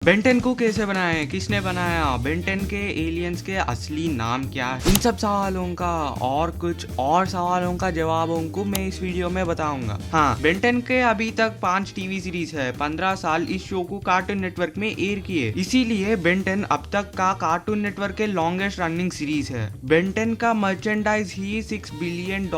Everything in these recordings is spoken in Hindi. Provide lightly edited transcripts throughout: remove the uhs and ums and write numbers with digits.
बेंटेन को कैसे बनाया है, किसने बनाया, बेंटेन के एलियंस के असली नाम क्या है, इन सब सवालों का और कुछ और सवालों का जवाबों को मैं इस वीडियो में बताऊंगा। हाँ, बेंटेन के अभी तक 5 टीवी सीरीज है। 15 साल इस शो को कार्टून नेटवर्क में एयर किए, इसीलिए बेंटेन अब तक का कार्टून नेटवर्क के लॉन्गेस्ट रनिंग सीरीज है। बेंटेन का मर्चेंडाइज ही $6 बिलियन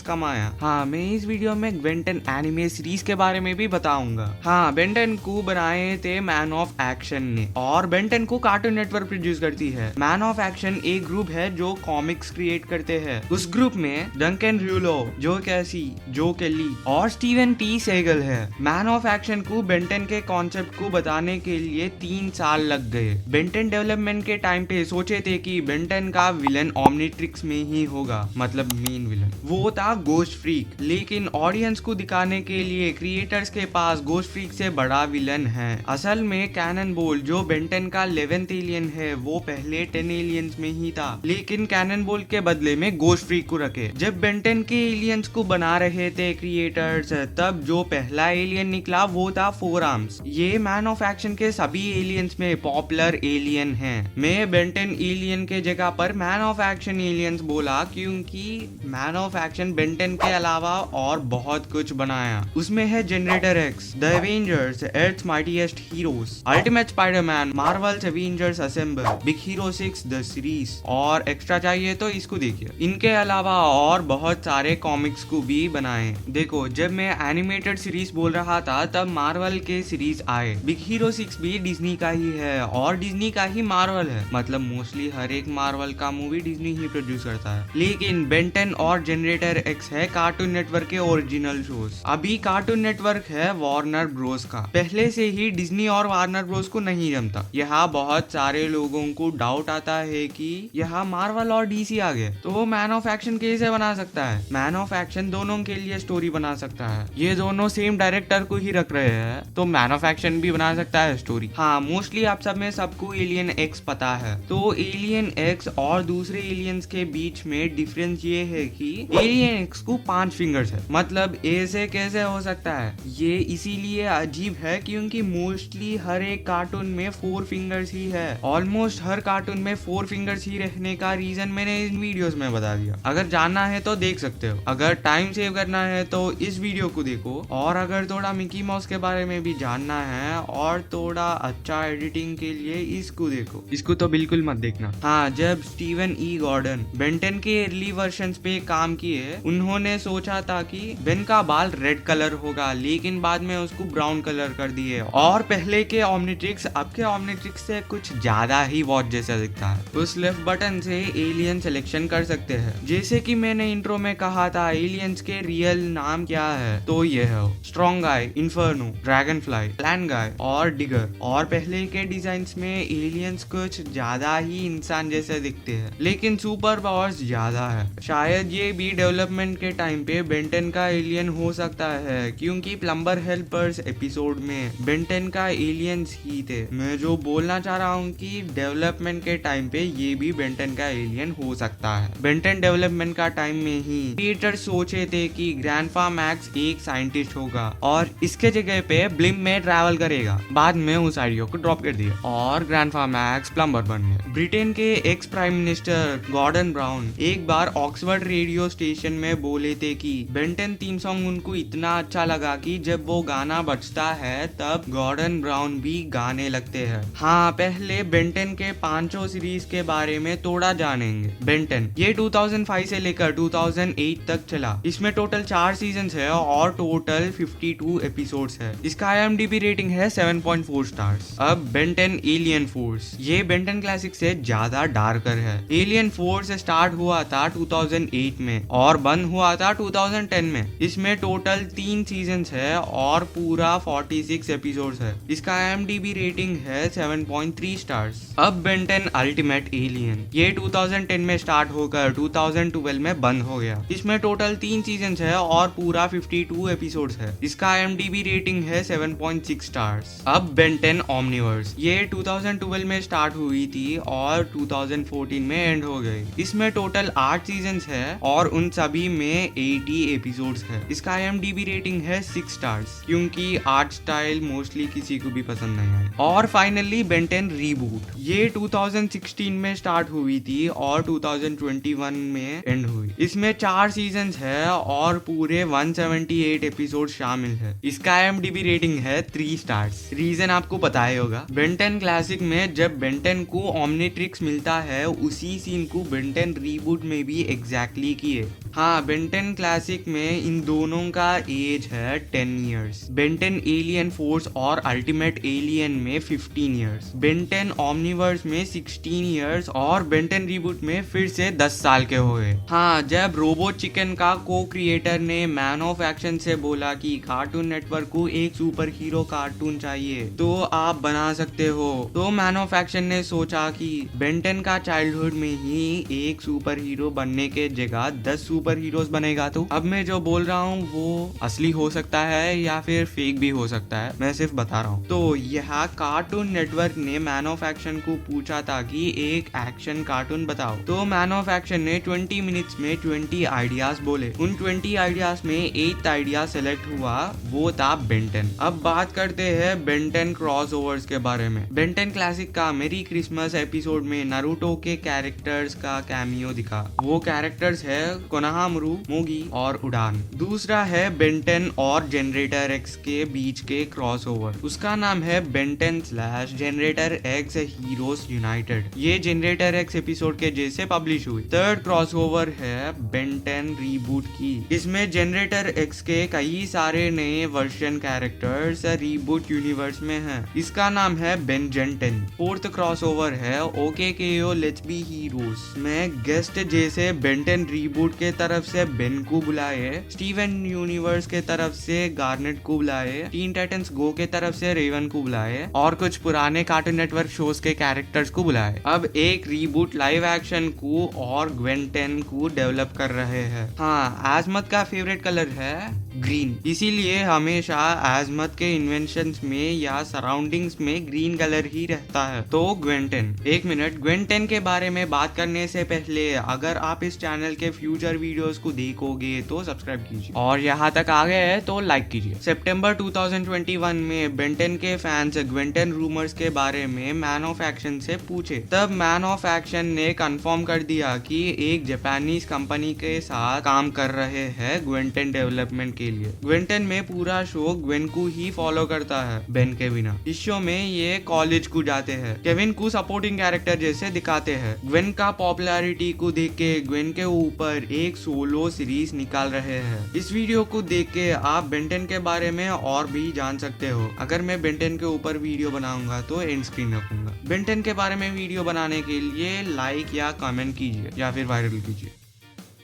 कमाया। हाँ, मैं इस वीडियो में बेंटेन एनिमे सीरीज के बारे में भी बताऊंगा। हाँ, बेंटेन को बनाए थे मैन ऑफ एक्शन ने, और बेंटेन को कार्टून नेटवर्क प्रोड्यूस करती है। मैन ऑफ एक्शन एक ग्रुप है जो कॉमिक्स क्रिएट करते हैं। उस ग्रुप में डंकन र्यूलो, जो कैसी, जो केली और स्टीवन टी सेगल है। मैन ऑफ एक्शन को बेंटेन के कॉन्सेप्ट को बताने के लिए 3 साल लग गए। बेंटेन डेवलपमेंट के टाइम पे सोचे थे कि बेंटेन का विलन ओमनिट्रिक्स में ही होगा, मतलब मेन विलन वो था गोस्ट फ्रीक, लेकिन ऑडियंस को दिखाने के लिए क्रिएटर्स के पास गोस्ट फ्रीक से बड़ा विलन है। असल में कैनन बोल, जो बेंटेन का 11th एलियन है, वो पहले 10 एलियंस में ही था, लेकिन कैनन बोल के बदले में गोस्ट फ्रीक को रखे। जब बेंटेन के एलियंस को बना रहे थे क्रिएटर्स, तब जो पहला एलियन निकला वो था 4 आर्म्स। ये मैन ऑफ एक्शन के सभी एलियंस में पॉपुलर एलियन है। मैं बेंटेन एलियन के जगह पर मैन ऑफ एक्शन एलियंस बोला, क्योंकि मैन ऑफ एक्शन बेंटेन के अलावा और बहुत कुछ बनाया। उसमें है generator X, the Avengers, Earth's mightiest heroes, ultimate Spiderman, Marvel's Avengers assemble, big hero 6 the series, और एक्स्ट्रा चाहिए तो इसको देखिए। इनके अलावा और बहुत सारे कॉमिक्स को भी बनाए। देखो, जब मैं एनिमेटेड सीरीज बोल रहा था तब मार्वल के सीरीज आए। बिग हीरो 6 भी डिज्नी का ही है और डिज्नी का ही मार्वल है, मतलब मोस्टली हर एक मार्वल का मूवी डिज्नी ही प्रोड्यूस करता है। लेकिन बेंटेन और जनरेटर एक्स है कार्टून नेटवर्क के ओरिजिनल शोज। अभी कार्टून नेटवर्क है वार्नर ब्रोस का। पहले से ही डिज्नी और वार्नर ब्रोस को नहीं जमता। यहाँ बहुत सारे लोगों को डाउट आता है कि यहाँ मार्वल और डीसी आ गए तो मैन ऑफ एक्शन कैसे बना सकता है। मैन ऑफ एक्शन दोनों के लिए स्टोरी बना सकता है। ये दोनों सेम डायरेक्टर को ही रख रहे हैं, तो मैन ऑफ एक्शन भी बना सकता है स्टोरी। हाँ, मोस्टली आप सब में सबको एलियन एक्स पता है। तो एलियन एक्स और दूसरे एलियंस के बीच में डिफरेंस ये है कि एलियन एक्स को 5 फिंगर्स है। मतलब ऐसे कैसे हो सकता है? ये इसीलिए अजीब है क्योंकि मोस्टली हर एक कार्टून में 4 फिंगर्स ही है। ऑलमोस्ट हर कार्टून में 4 फिंगर्स ही रहने का रीजन मैंने इन वीडियोस में बता दिया। अगर जानना है तो देख सकते हो, अगर टाइम सेव करना है तो इस वीडियो को देखो, और अगर थोड़ा मिकी माउस के बारे में भी जानना है और थोड़ा अच्छा एडिटिंग के लिए इसको देखो। इसको तो बिल्कुल मत देखना। हाँ, जब स्टीवन ई गॉर्डन बेंटेन के अर्ली वर्जन्स पे काम किए, उन्होंने सोचा था कि बेन का बाल रेड कलर होगा, लेकिन बाद में उसको ब्राउन कलर कर दिए। और पहले के ओमनिट्रिक्स अब के ओमनिट्रिक्स से कुछ ज्यादा ही वॉच जैसा दिखता है। उस लेफ्ट बटन से एलियन सिलेक्शन कर सकते हैं। जैसे कि मैंने इंट्रो में कहा था, एलियंस के रियल नाम क्या है, तो ये है स्ट्रॉन्ग गाय, इन्फर्नो, ड्रैगन फ्लाई, प्लान गाय और डिगर। और पहले के डिजाइन में एलियंस कुछ ज्यादा ही इंसान जैसे दिखते हैं, लेकिन सुपर पावर्स ज्यादा है। शायद ये भी डेवलपमेंट के टाइम पे बेंटेन का एलियन हो सकता है, क्योंकि प्लम्बर हेल्पर्स एपिसोड में बेंटेन का एलियंस ही थे। मैं जो बोलना चाह रहा हूँ कि डेवलपमेंट के टाइम पे ये भी बेंटेन का एलियन हो सकता है। बेंटेन डेवलपमेंट का टाइम में ही क्रिएटर सोचे थे कि ग्रैंडपा मैक्स एक साइंटिस्ट होगा और इसके जगह पे ब्लिम में ट्रैवल करेगा। बाद में उस आइडिया को ड्रॉप कर दिया और ग्रैंडपा मैक्स प्लम्बर बन गए। ब्रिटेन के ex prime minister Gordon Brown एक बार ऑक्सफोर्ड रेडियो स्टेशन में बोले थे कि बेंटेन थीम सॉन्ग उनको इतना अच्छा लगा कि जब वो गाना बजता है तब गॉर्डन ब्राउन भी गाने लगते हैं। हाँ, पहले बेंटेन के 5 सीरीज के बारे में थोड़ा जानेंगे। बेंटेन ये 2005 से लेकर 2008 तक चला। इसमें टोटल 4 सीजन है और टोटल 52 एपिसोड्स है। इसका IMDb रेटिंग है 7.4 स्टार्स। अब बेंटेन एलियन फोर्स, ये बेंटेन क्लासिक से ज्यादा डार्कर है। एलियन फोर्स स्टार्ट हुआ था 2008 में और बंद हुआ था 2010 में। इसमें टोटल 3 सीजन है और पूरा 46 एपिसोड्स है। इसका IMDb रेटिंग है 7.3 स्टार्स। अब बेंटेन अल्टीमेट एलियन, ये 2010 में स्टार्ट होकर 2012 में बंद हो गया। इसमें टोटल 3 सीजन है और पूरा 52 एपिसोड्स है। इसका IMDb रेटिंग है 7.6 स्टार्स। अब बेंटेन ओमनिवर्स, ये 2012 में स्टार्ट हुई थी और 2014 में एंड हो गई। इसमें टोटल 8 सीजन है और उन सभी में 80 एपिसोड्स है। इसका IMDb रेटिंग है 6 स्टार्स, क्योंकि आर्ट स्टाइल मोस्टली किसी को भी पसंद नहीं बनाई। और फाइनली बेन 10 रीबूट, ये 2016 में स्टार्ट हुई थी और 2021 में एंड हुई। इसमें 4 सीजन्स है और पूरे 178 एपिसोड शामिल है। इसका IMDb रेटिंग है 3 स्टार्स। रीजन आपको पता ही होगा, बेन 10 क्लासिक में जब बेन 10 को ओमनिट्रिक्स मिलता है उसी सीन को बेन 10 रीबूट में भी एग्जैक्टली किए। हाँ, बेन 10 क्लासिक में इन दोनों का एज है 10 इयर्स। बेन 10 एलियन फोर्स और अल्टीमेट एलियन में 15 इयर्स। बेन 10 ओमनिवर्स में 16 इयर्स और बेन 10 रीबूट में फिर से 10 साल के हुए। हाँ, जब रोबो चिकन का को क्रिएटर ने मैन ऑफ एक्शन से बोला कि कार्टून नेटवर्क को एक सुपर हीरो कार्टून चाहिए तो आप बना सकते हो, तो मैन ऑफ एक्शन ने सोचा कि बेन 10 का चाइल्डहुड में ही एक सुपर हीरो बनने के जगह 10 सुपर हीरोज बनेगा। तो अब मैं जो बोल रहा हूँ वो असली हो सकता है या फिर फेक भी हो सकता है, मैं सिर्फ बता रहा हूँ। तो यहाँ कार्टून नेटवर्क ने मैन ऑफ एक्शन को पूछा था कि एक एक्शन कार्टून बताओ, तो मैन ऑफ एक्शन ने 20 मिनट्स में 20 आइडियाज बोले। उन 20 आइडियाज में 8th आइडिया सेलेक्ट हुआ, वो था बेन 10। अब बात करते हैं बेन 10 क्रॉसओवर्स के बारे में। बेन 10 क्लासिक का मेरी क्रिसमस एपिसोड में नारुतो के कैरेक्टर्स का कैमियो दिखा। वो कैरेक्टर्स है कोनोहामारू, मोगी और उडान। दूसरा है बेन 10 और जनरेटर एक्स के बीच के क्रॉसओवर, उसका नाम है Ben 10 / generator x heroes United. ये जनरेटर एक्स एपिसोड के जैसे पब्लिश हुई। थर्ड क्रॉसओवर है बेन 10 रीबूट की। इसमें जनरेटर एक्स के कई सारे नए वर्जन कैरेक्टर्स रीबूट यूनिवर्स में हैं। इसका नाम है बेन जेन 10। फोर्थ क्रॉसओवर है OKKO लेट्स बी हीरोज में गेस्ट जैसे बेन 10 रीबूट के तरफ से बेन को बुलाए, स्टीवन यूनिवर्स के तरफ से गार्नेट को बुलाए, टीन टाइटंस गो के तरफ से रेवन को बुलाए और कुछ पुराने कार्टून नेटवर्क शोज के कैरेक्टर्स को बुलाए। अब एक रीबूट लाइव एक्शन को और बेन 10 को डेवलप कर रहे हैं। हाँ, आजमत का फेवरेट कलर है ग्रीन, इसीलिए हमेशा आजमत के इन्वेंशंस में या सराउंडिंग्स में ग्रीन कलर ही रहता है। तो बेन 10, एक मिनट, बेन 10 के बारे में बात करने से पहले अगर आप इस चैनल के फ्यूचर वीडियोस को देखोगे तो सब्सक्राइब कीजिए और यहाँ तक आ गए हैं तो लाइक कीजिए। सितंबर 2021 में बेन 10 के फैंस बेन 10 रूमर्स के बारे में मैन ऑफ एक्शन से पूछे, तब मैन ऑफ एक्शन ने कंफर्म कर दिया कि एक जापानीज कंपनी के साथ काम कर रहे हैं बेन 10 डेवलपमेंट के लिए। बेन 10 में पूरा शो ग्वेन को ही फॉलो करता है, बेन के बिना। इस शो में ये कॉलेज को जाते हैं, केविन को सपोर्टिंग कैरेक्टर जैसे दिखाते हैं। ग्वेन का पॉपुलैरिटी को देख के ग्वेन के ऊपर एक सोलो सीरीज निकाल रहे हैं। इस वीडियो को देख के आप बेन 10 के बारे में और भी जान सकते हो। अगर मैं बेन 10 के ऊपर वीडियो बनाऊंगा तो एंड स्क्रीन रखूंगा। बेन 10 के बारे में वीडियो बनाने के लिए लाइक या कमेंट कीजिए या फिर वायरल कीजिए।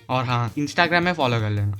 और हाँ, इंस्टाग्राम में फॉलो कर लेना।